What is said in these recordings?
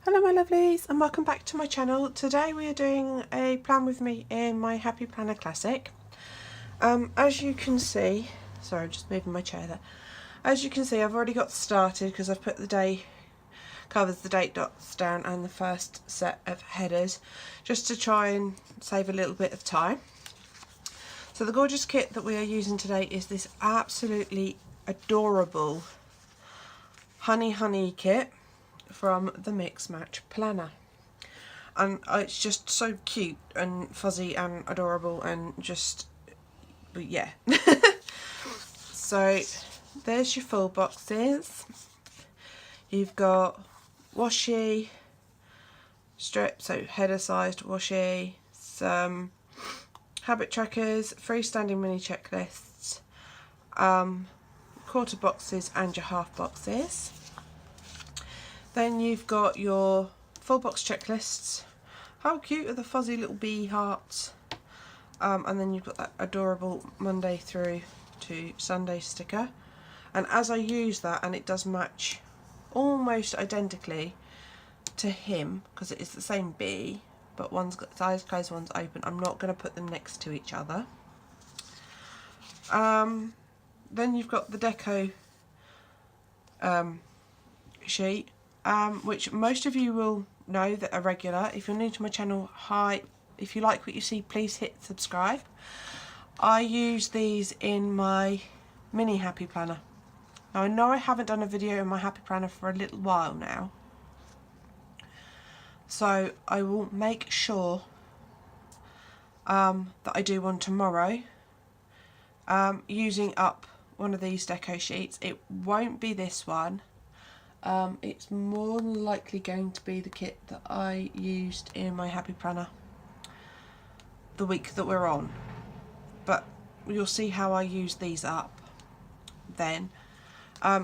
Hello my lovelies and welcome back to my channel. Today we are doing a plan with me in my Happy Planner Classic. As you can see, sorry I'm just moving my chair there. As you can see I've already got started because I've put the day covers, the date dots down and the first set of headers just to try and save a little bit of time. So the gorgeous kit that we are using today is this absolutely adorable honey kit from TheMixMatchPlanner, and it's just so cute and fuzzy and adorable and just, but yeah. So there's your full boxes. You've got washi strips, so header sized washi, some habit trackers, freestanding mini checklists, quarter boxes and your half boxes. Then you've got your full box checklists. How cute are the fuzzy little bee hearts? And then you've got that adorable Monday through to Sunday sticker. And as I use that, and it does match almost identically to him, because it is the same bee, but one's got its eyes closed, one's open. I'm not going to put them next to each other. Then you've got the deco sheet. Which most of you will know that are regular. If you're new to my channel, hi. If you like what you see, please hit subscribe. I use these in my mini Happy Planner. Now I know I haven't done a video in my Happy Planner for a little while now, so I will make sure that I do one tomorrow, using up one of these deco sheets. It won't be this one. It's more than likely going to be the kit that I used in my Happy Planner the week that we're on, but you'll see how I use these up then,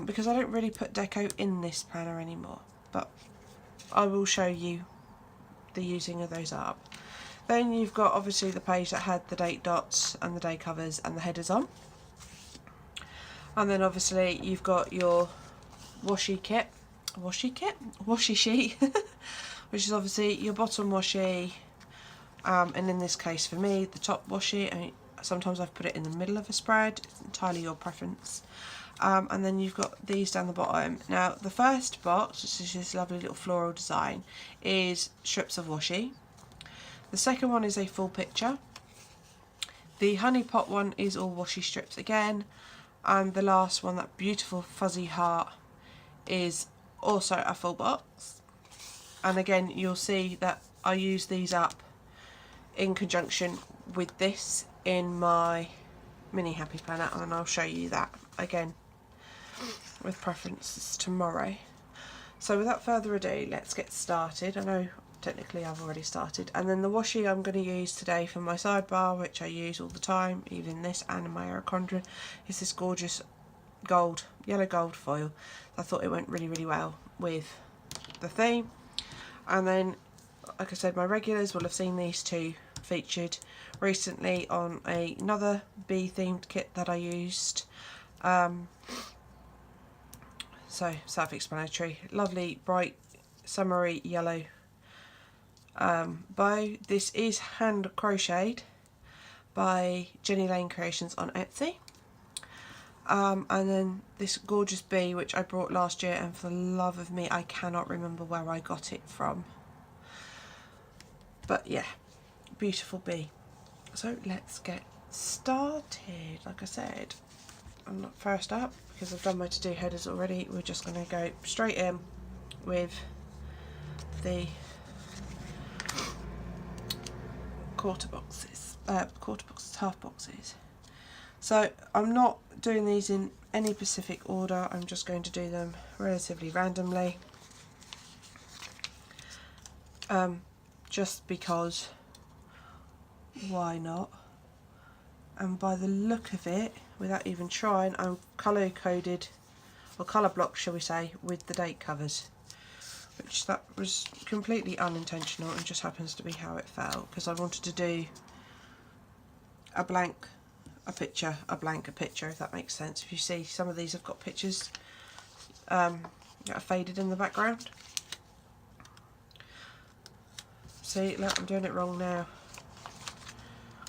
because I don't really put deco in this planner anymore, but I will show you the using of those up. Then you've got obviously the page that had the date dots and the day covers and the headers on, and then obviously you've got your washi sheet, which is obviously your bottom washi, and in this case for me the top washi, and sometimes I've put it in the middle of a spread, it's entirely your preference. And then you've got these down the bottom. Now the first box, which is this lovely little floral design, is strips of washi. The second one is a full picture. The honey pot one is all washi strips again, and the last one, that beautiful fuzzy heart, is also a full box. And again you'll see that I use these up in conjunction with this in my mini Happy Planner, and I'll show you that again with preferences tomorrow. So without further ado, let's get started. I know technically I've already started. And then the washi I'm going to use today for my sidebar, which I use all the time, even this and in my Aerochondron, is this gorgeous gold, yellow gold foil. I thought it went really well with the theme. And then, like I said, my regulars will have seen these two featured recently on another bee themed kit that I used. So self-explanatory. Lovely bright summery yellow bow. This is hand crocheted by Jenny Lane Creations on Etsy. And then this gorgeous bee, which I brought last year, and for the love of me I cannot remember where I got it from, but yeah, beautiful bee. So let's get started. Like I said, I'm not first up because I've done my to-do headers already. We're just going to go straight in with the quarter boxes, half boxes. So I'm not doing these in any specific order, I'm just going to do them relatively randomly, just because, why not? And by the look of it, without even trying, I'm colour coded, or colour blocked shall we say, with the date covers, which that was completely unintentional and just happens to be how it fell, because I wanted to do a blank a picture, if that makes sense. If you see, some of these have got pictures that are faded in the background. See, look, I'm doing it wrong now.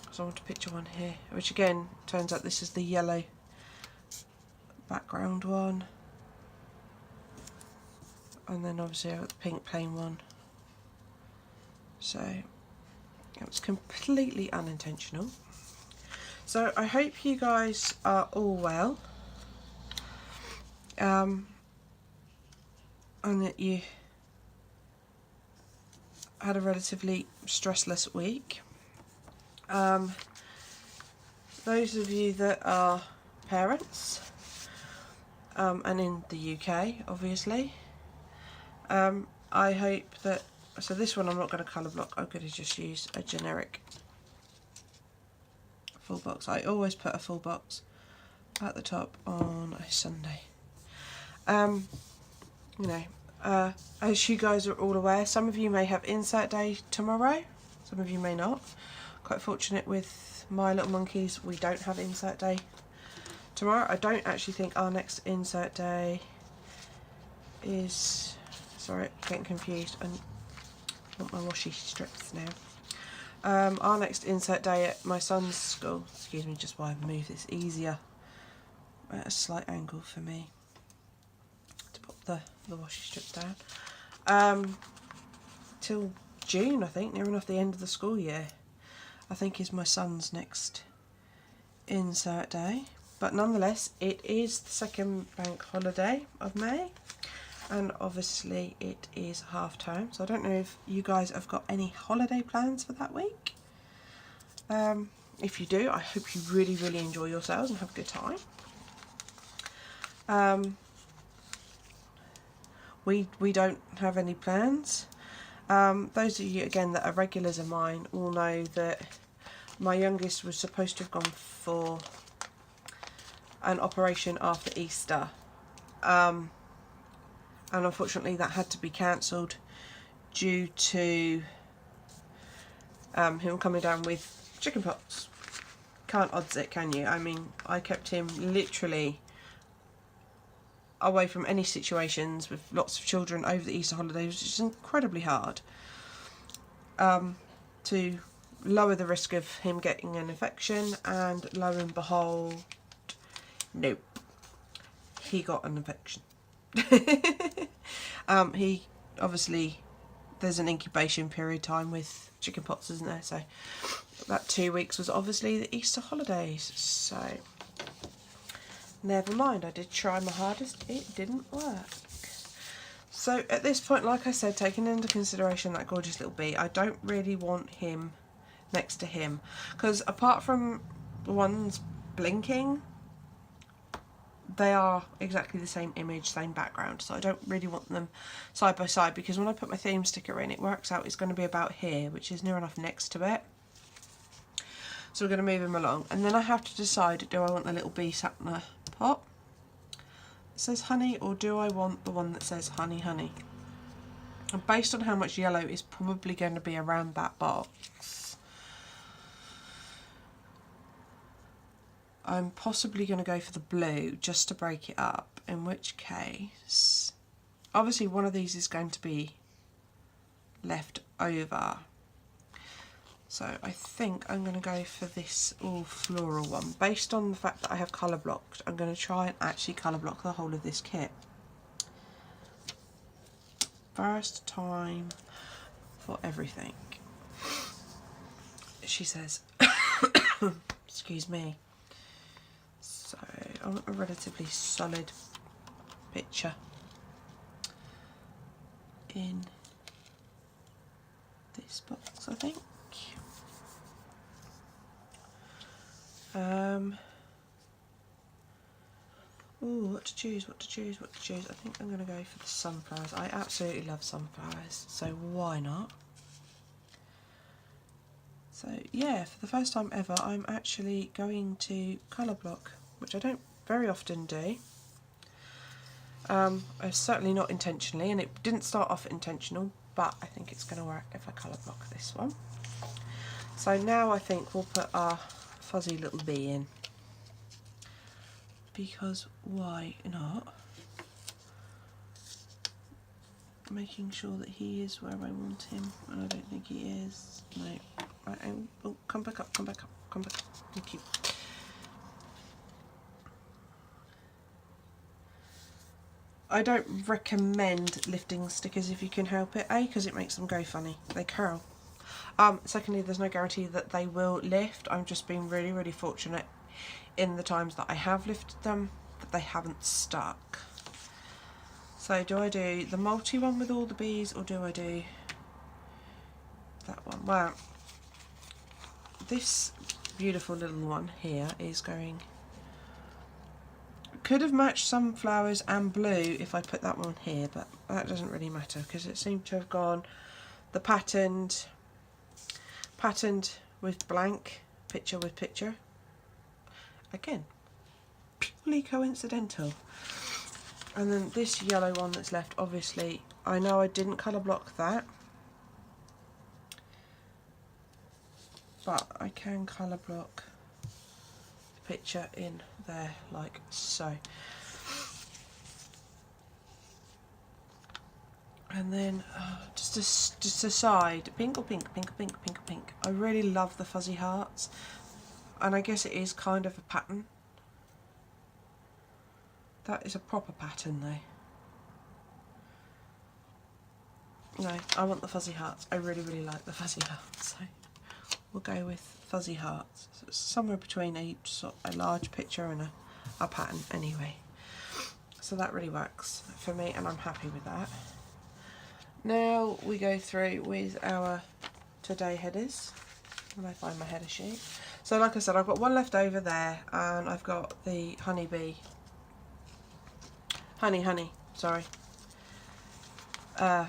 Because I want to picture one here. Which again, turns out this is the yellow background one. And then obviously I've got the pink plain one. So it was completely unintentional. So I hope you guys are all well. And that you had a relatively stressless week. Those of you that are parents, and in the UK obviously, I hope that, so this one I'm not going to colour block, I'm going to just use a generic full box. I always put a full box at the top on a Sunday. You know, as you guys are all aware, some of you may have insert day tomorrow, some of you may not. Quite fortunate with my little monkeys, we don't have insert day tomorrow. I don't actually think our next insert day is, sorry, getting confused, I want my washi strips now. Our next insert day at my son's school, excuse me just while I move this easier at a slight angle for me to put the washi strip down, till June, I think, near enough the end of the school year, I think is my son's next insert day. But nonetheless, it is the second bank holiday of May, and obviously it is half term, so I don't know if you guys have got any holiday plans for that week. If you do, I hope you really enjoy yourselves and have a good time. We don't have any plans. Those of you again that are regulars of mine will know that my youngest was supposed to have gone for an operation after Easter, and unfortunately that had to be cancelled due to him coming down with chickenpox. Can't odds it, can you? I mean, I kept him literally away from any situations with lots of children over the Easter holidays, which is incredibly hard, to lower the risk of him getting an infection, and lo and behold, nope, he got an infection. He obviously, there's an incubation period time with chickenpox, isn't there? So that 2 weeks was obviously the Easter holidays. So never mind, I did try my hardest, it didn't work. So at this point, like I said, taking into consideration that gorgeous little bee, I don't really want him next to him, because apart from the ones blinking, they are exactly the same image, same background, so I don't really want them side by side, because when I put my theme sticker in, it works out it's going to be about here, which is near enough next to it. So we're going to move him along, and then I have to decide, do I want the little bee sat in a pot that says honey, or do I want the one that says honey honey? And based on how much yellow is probably going to be around that box, I'm possibly going to go for the blue just to break it up, in which case obviously one of these is going to be left over. So I think I'm going to go for this all floral one. Based on the fact that I have colour blocked, I'm going to try and actually colour block the whole of this kit. First time for everything, she says. Excuse me. So I want a relatively solid picture in this box, I think. Ooh, what to choose, what to choose, what to choose. I think I'm going to go for the sunflowers. I absolutely love sunflowers, so why not? So yeah, for the first time ever, I'm actually going to colour block, which I don't very often do. Certainly not intentionally, and it didn't start off intentional, but I think it's going to work if I colour block this one. So now I think we'll put our fuzzy little bee in, because why not? making sure that he is where I want him, and I don't think he is. No. Right, oh, come back up, come back up, come back up. Thank you. I don't recommend lifting stickers if you can help it. A, because it makes them go funny. They curl. Secondly, there's no guarantee that they will lift. I'm just being really, really fortunate in the times that I have lifted them that they haven't stuck. So do I do the multi one with all the bees, or do I do that one? Well, this beautiful little one here is going... Could have matched sunflowers and blue if I put that one here, but that doesn't really matter because it seemed to have gone the patterned with blank, picture with picture. Again, purely coincidental. And then this yellow one that's left, obviously, I know I didn't colour block that, but I can colour block the picture in there like so. And then just a side, pink or pink, pink or pink, pink or pink. I really love the fuzzy hearts, and I guess it is kind of a pattern. That is a proper pattern though. No, I want the fuzzy hearts. I really, really like the fuzzy hearts, so we'll go with fuzzy hearts. So it's somewhere between a large picture and a pattern anyway. So that really works for me, and I'm happy with that. Now we go through with our today headers when I find my header sheet. So like I said, I've got one left over there, and I've got the honey, sorry, for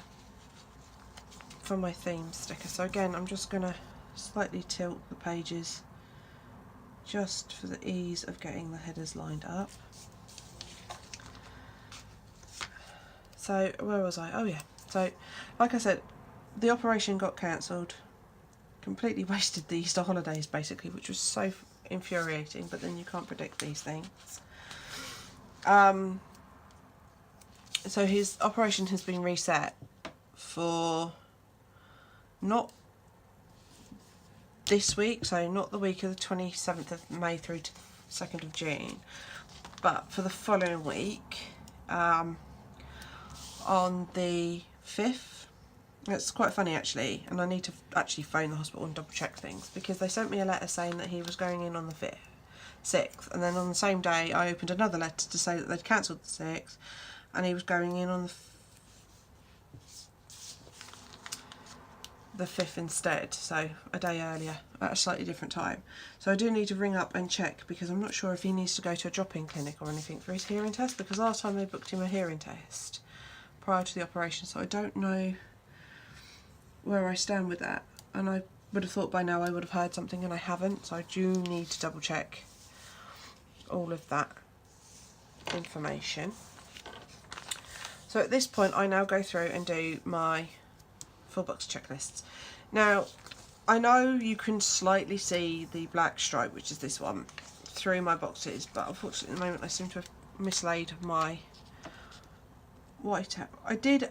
my theme sticker. So again, I'm just going to slightly tilt the pages just for the ease of getting the headers lined up. So where was I? Oh yeah. So, like I said, the operation got cancelled, completely wasted the Easter holidays basically, which was so infuriating, but then you can't predict these things. So his operation has been reset for not this week, so not the week of the 27th of May through to the 2nd of June, but for the following week, on the 5th. It's quite funny actually, and I need to actually phone the hospital and double check things, because they sent me a letter saying that he was going in on the 6th, and then on the same day I opened another letter to say that they'd cancelled the 6th and he was going in on the 5th instead, so a day earlier at a slightly different time. So I do need to ring up and check, because I'm not sure if he needs to go to a drop-in clinic or anything for his hearing test, because last time they booked him a hearing test prior to the operation, so I don't know where I stand with that, and I would have thought by now I would have heard something, and I haven't, so I do need to double check all of that information. So at this point I now go through and do my full box checklists. Now I know you can slightly see the black stripe, which is this one, through my boxes, but unfortunately at the moment I seem to have mislaid my white out. I did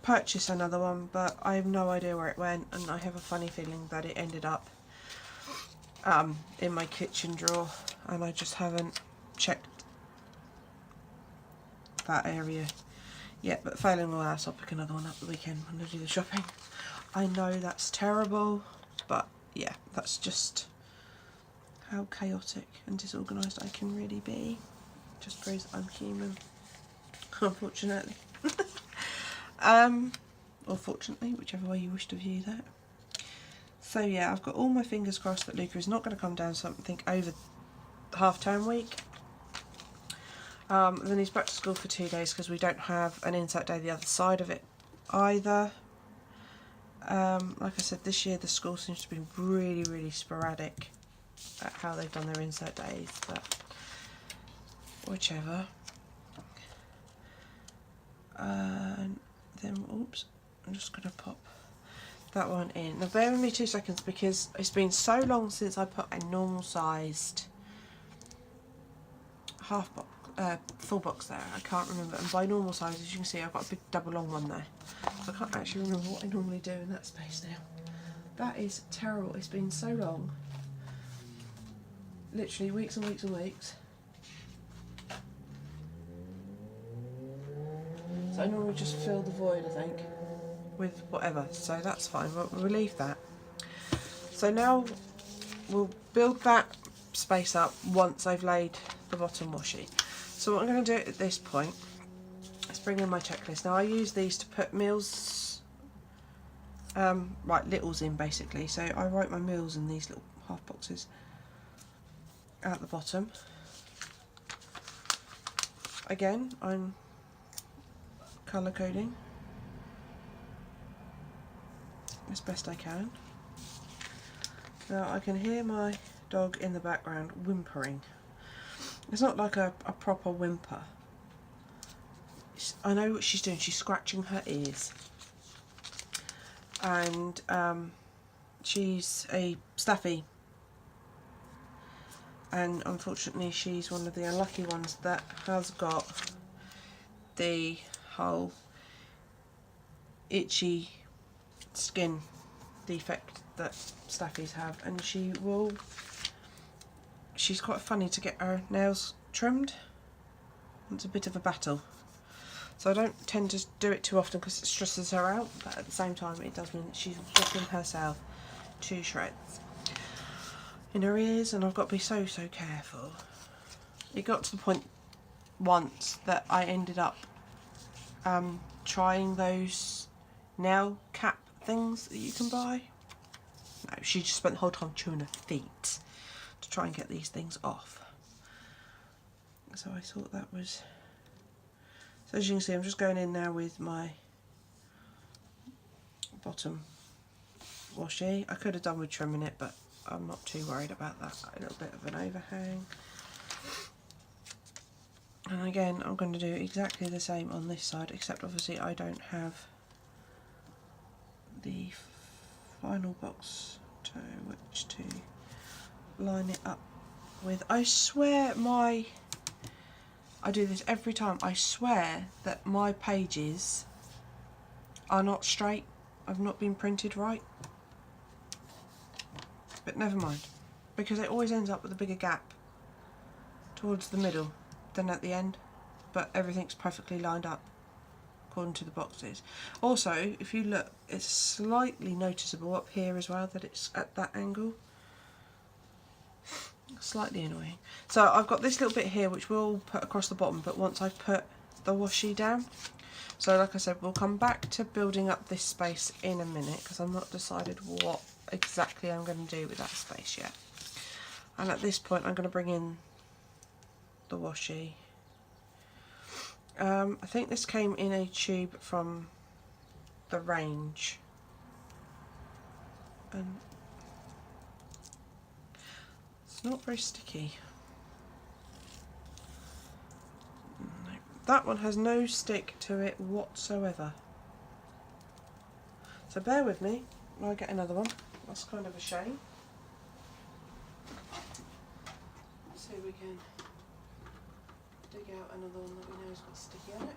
purchase another one, but I have no idea where it went, and I have a funny feeling that it ended up in my kitchen drawer, and I just haven't checked that area yet. But failing all else, I'll pick another one up the weekend when I do the shopping. I know that's terrible, but yeah, that's just how chaotic and disorganised I can really be. Just proves that I'm human, unfortunately. Or fortunately, whichever way you wish to view that. So yeah, I've got all my fingers crossed that Luca is not going to come down something over half-term week. And then he's back to school for 2 days, because we don't have an insert day the other side of it either. Like I said, this year the school seems to be really, really sporadic at how they've done their insert days, but whichever. And then, oops, I'm just going to pop that one in. Now bear with me 2 seconds, because it's been so long since I put a normal sized half box full box there, I can't remember, and by normal size, as you can see, I've got a big double long one there, so I can't actually remember what I normally do in that space now. That is terrible. It's been so long, literally weeks and weeks and weeks. So I normally just fill the void, I think, with whatever, so that's fine, we'll leave that. So now we'll build that space up once I've laid the bottom washi. So what I'm going to do at this point is bring in my checklist. Now I use these to put meals, littles in basically, so I write my meals in these little half boxes at the bottom. Again, I'm colour coding as best I can. Now I can hear my dog in the background whimpering. It's not like a proper whimper. I know what she's doing, she's scratching her ears. And she's a staffy. And unfortunately she's one of the unlucky ones that has got the whole itchy skin defect that staffies have, and she's quite funny to get her nails trimmed. It's a bit of a battle, so I don't tend to do it too often because it stresses her out, but at the same time it does mean that she's ripping herself to shreds in her ears, and I've got to be so careful. It got to the point once that I ended up trying those nail cap things that you can buy. No, she just spent the whole time chewing her feet to try and get these things off. So I thought that was... So as you can see, I'm just going in now with my bottom washi. I could have done with trimming it, but I'm not too worried about that. A little bit of an overhang. And again, I'm going to do exactly the same on this side, except obviously I don't have the final box to which to line it up with. I swear I do this every time, I swear that my pages are not straight. I've not been printed right. But never mind, because it always ends up with a bigger gap towards the middle than at the end, but everything's perfectly lined up according to the boxes. Also, if you look, it's slightly noticeable up here as well that it's at that angle. Slightly annoying. So I've got this little bit here which we'll put across the bottom, but once I've put the washi down. So like I said, we'll come back to building up this space in a minute because I've not decided what exactly I'm going to do with that space yet. And at this point I'm going to bring in the washi. I think this came in a tube from the range, and it's not very sticky. No, that one has no stick to it whatsoever. So bear with me while I get another one. That's kind of a shame. Let's see if we can dig out another one that we know has got sticky on it.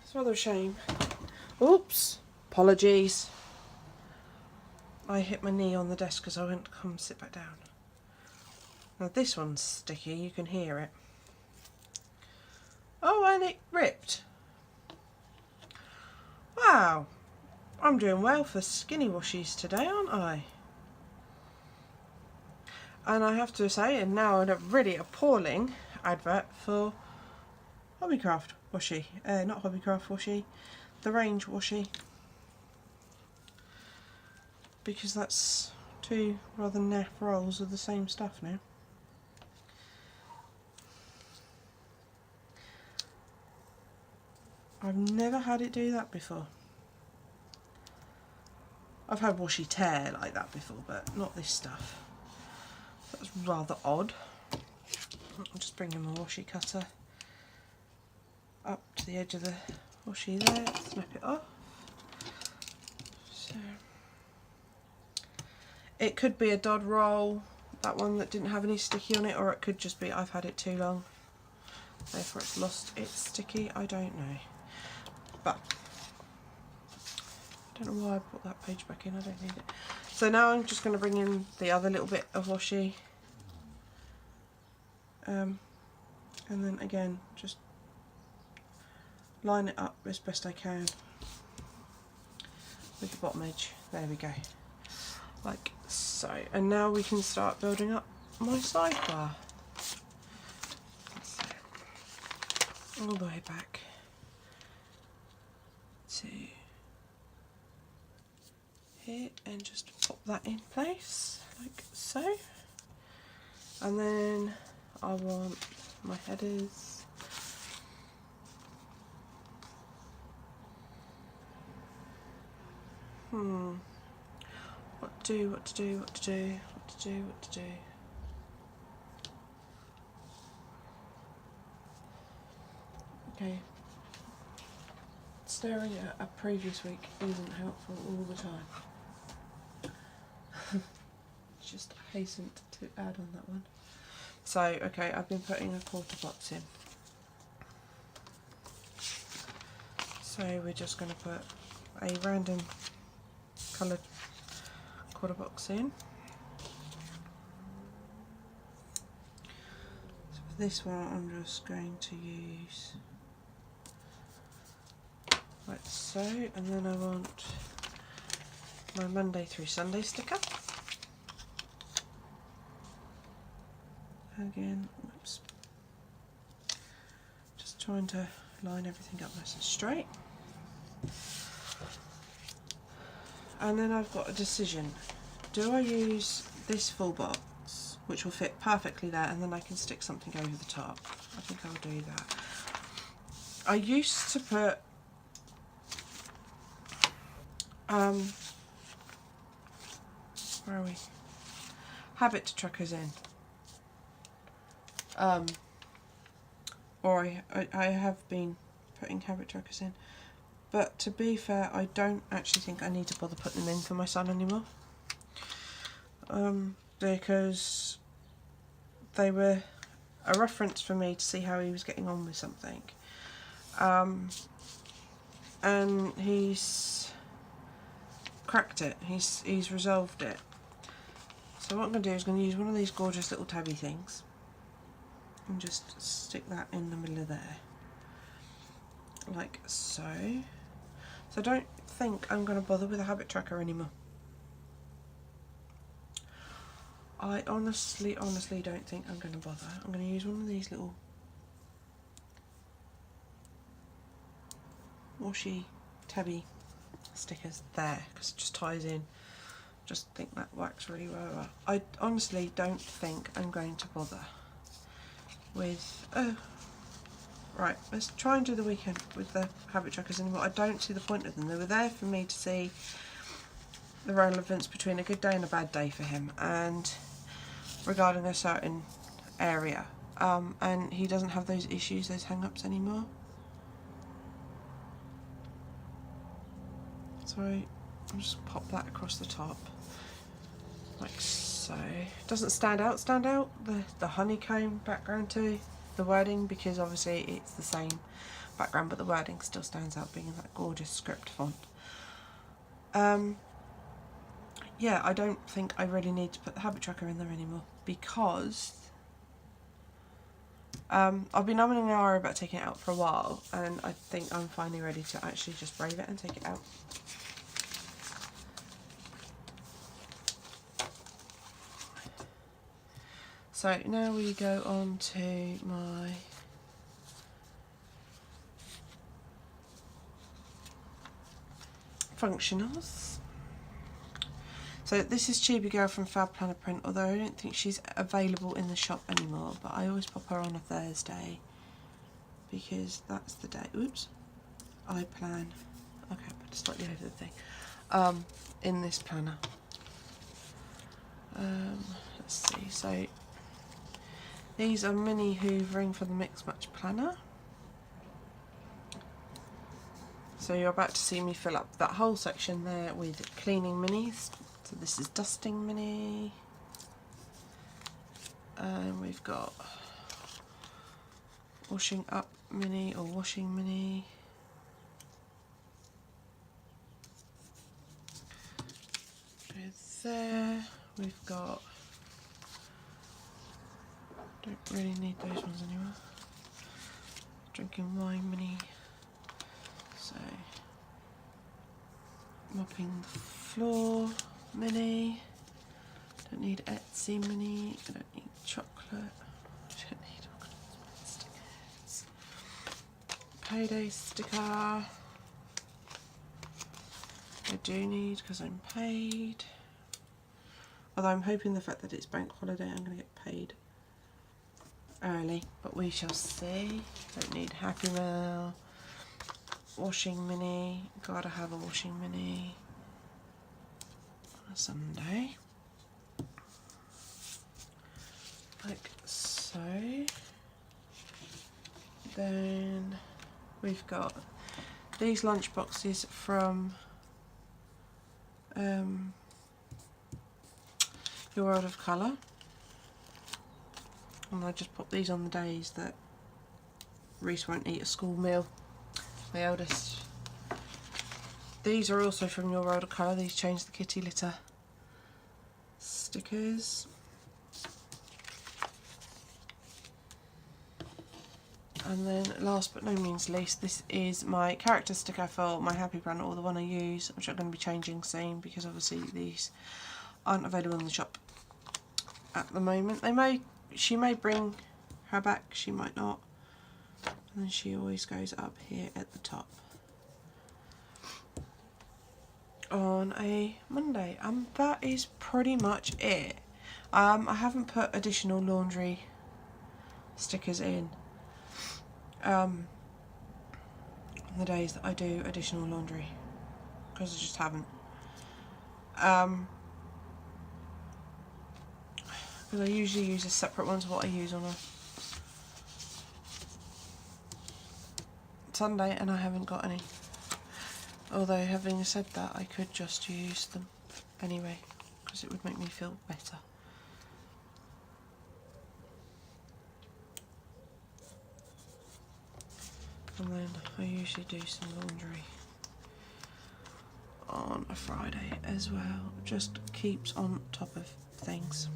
It's rather a shame. Oops, apologies. I hit my knee on the desk because I went to come sit back down. Now this one's sticky, you can hear it. Oh, and it ripped. Wow, I'm doing well for skinny washies today, aren't I? And I have to say, and now a really appalling advert for Hobbycraft washi. Not Hobbycraft washi, the range washi. Because that's two rather naff rolls of the same stuff now. I've never had it do that before. I've had washi tear like that before, but not this stuff. That's rather odd. I'll just bring in my washi cutter up to the edge of the washi there, snap it off. So it could be a dod roll, that one that didn't have any sticky on it, or it could just be I've had it too long, therefore it's lost its sticky. I don't know, but I don't know why I put that page back in. I don't need it. So now I'm just going to bring in the other little bit of washi, and then again just line it up as best I can with the bottom edge. There we go, like so. And now we can start building up my sidebar. So, all the way back to here and just pop that in place like so. And then I want my headers. What to do, what to do, what to do, what to do, what to do. Okay. Staring at a previous week isn't helpful all the time. Just hastened to add on that one. So, okay, I've been putting a quarter box in. So we're just going to put a random coloured quarter box in. So for this one I'm just going to use like so, and then I want my Monday through Sunday sticker. Again, oops, just trying to line everything up nice and straight. And then I've got a decision. Do I use this full box, which will fit perfectly there, and then I can stick something over the top? I think I'll do that. I used to put where are we? Habit trackers in. Or I have been putting habit trackers in, but to be fair, I don't actually think I need to bother putting them in for my son anymore, because they were a reference for me to see how he was getting on with something, and he's cracked it, he's resolved it. So what I'm going to do is going to use one of these gorgeous little tabby things and just stick that in the middle of there, like so. So I don't think I'm going to bother with a habit tracker anymore. I honestly don't think I'm going to bother. I'm going to use one of these little washi tabby stickers there, because it just ties in. Just think that works really well. I honestly don't think I'm going to bother with right, let's try and do the weekend with the habit trackers anymore. I don't see the point of them. They were there for me to see the relevance between a good day and a bad day for him, and regarding a certain area, and he doesn't have those issues, those hang-ups anymore. So I'll just pop that across the top like so. It doesn't stand out the honeycomb background to the wording, because obviously it's the same background but the wording still stands out being in that gorgeous script font. Yeah, I don't think I really need to put the habit tracker in there anymore, because I've been umming and ahhing about taking it out for a while, and I think I'm finally ready to actually just brave it and take it out. So now we go on to my functionals. So this is Chibi Girl from Fab Planner Print, although I don't think she's available in the shop anymore, but I always pop her on a Thursday because that's the day, oops, I plan, okay, put it slightly over the thing, in this planner. Let's see, so these are mini hoovering for the Mix Match Planner. So you're about to see me fill up that whole section there with cleaning minis. So this is dusting mini. And we've got washing up mini or washing mini. There we've got, don't really need those ones anymore. Drinking wine mini, so mopping the floor mini, don't need Etsy mini, I don't need chocolate, I don't need all kinds of stickers. Payday sticker, I do need because I'm paid. Although I'm hoping the fact that it's bank holiday I'm going to get paid early, but we shall see. Don't need Happy Mail. Washing mini, gotta have a washing mini on a Sunday. Like so. Then we've got these lunch boxes from Your World of Colour, and I just pop these on the days that Reese won't eat a school meal, my eldest. These are also from Your World of Colour. These change the kitty litter stickers. And then last but no means least, this is my character sticker for my Happy Planner, or the one I use, which I'm going to be changing soon because obviously these aren't available in the shop at the moment. She may bring her back, she might not. And then she always goes up here at the top on a Monday. That is pretty much it. I haven't put additional laundry stickers in on the days that I do additional laundry, because I just haven't. Because I usually use a separate one to what I use on a Sunday, and I haven't got any. Although, having said that, I could just use them anyway, because it would make me feel better. And then I usually do some laundry on a Friday as well. Just keeps on top of things.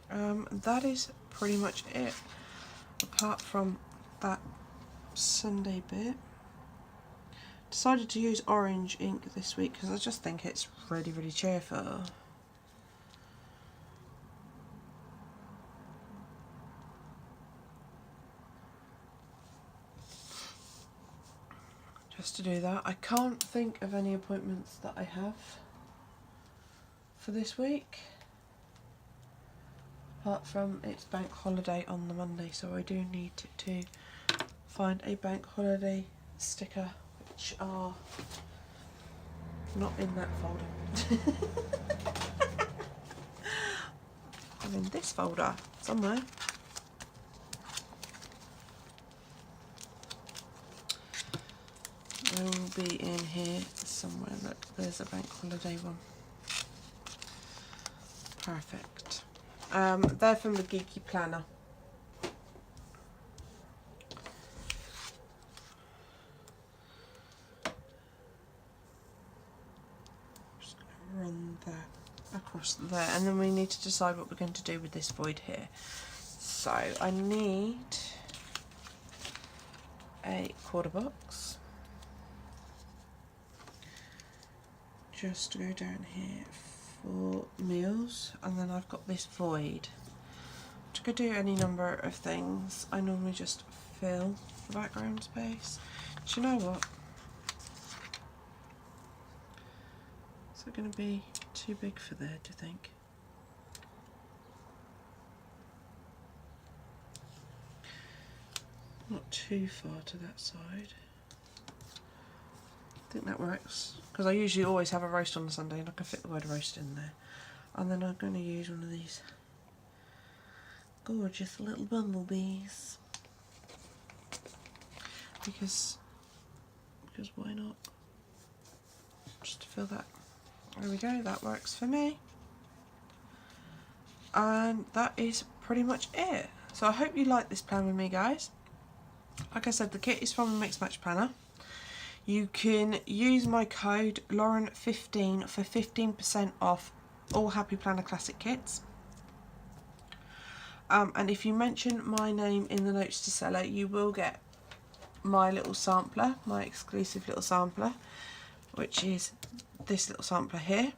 That is pretty much it, apart from that Sunday bit. Decided to use orange ink this week because I just think it's really, really cheerful. Just to do that. I can't think of any appointments that I have for this week, apart from it's bank holiday on the Monday, so I do need to find a bank holiday sticker, which are not in that folder. I'm in this folder somewhere. They will be in here somewhere. Look, there's a bank holiday one. Perfect. They're from the Geeky Planner. Just going to run that across there, and then we need to decide what we're going to do with this void here. So I need a quarter box. Just to go down here for meals, and then I've got this void which could do any number of things. I normally just fill the background space. Do you know what? Is it going to be too big for there, do you think? Not too far to that side. I think that works, because I usually always have a roast on a Sunday and I can fit the word roast in there. And then I'm going to use one of these gorgeous little bumblebees, because why not? Just to fill that. There we go, that works for me. And that is pretty much it. So I hope you like this plan with me, guys. Like I said, the kit is from the TheMixMatchPlanner. You can use my code Lauren15 for 15% off all Happy Planner Classic kits. And if you mention my name in the notes to seller, you will get my little sampler, my exclusive little sampler, which is this little sampler here.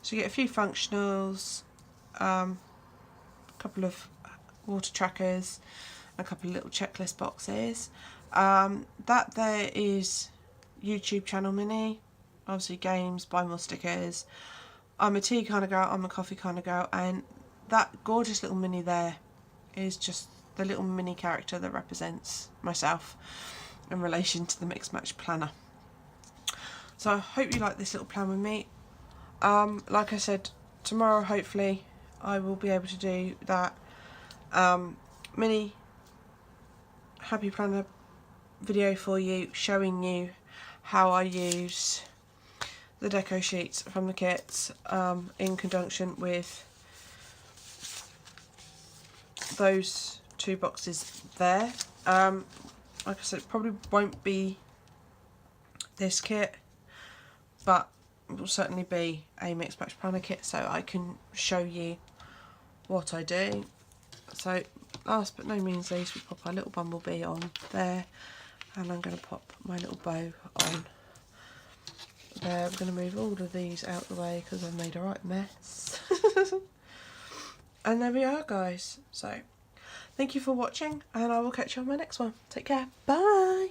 So you get a few functionals, a couple of water trackers, a couple of little checklist boxes. That there is YouTube channel mini, obviously games, buy more stickers. I'm a tea kind of girl, I'm a coffee kind of girl, and that gorgeous little mini there is just the little mini character that represents myself in relation to the TheMixMatchPlanner. So I hope you like this little plan with me. Like I said, tomorrow hopefully I will be able to do that mini Happy Planner video for you, showing you how I use the deco sheets from the kits in conjunction with those two boxes there. Like I said, it probably won't be this kit, but it will certainly be a mixed match planner kit, so I can show you what I do. So last but no means least, we pop our little bumblebee on there, and I'm going to pop my little bow on there. I'm going to move all of these out the way because I've made a right mess. And there we are, guys. So thank you for watching, and I will catch you on my next one. Take care. Bye.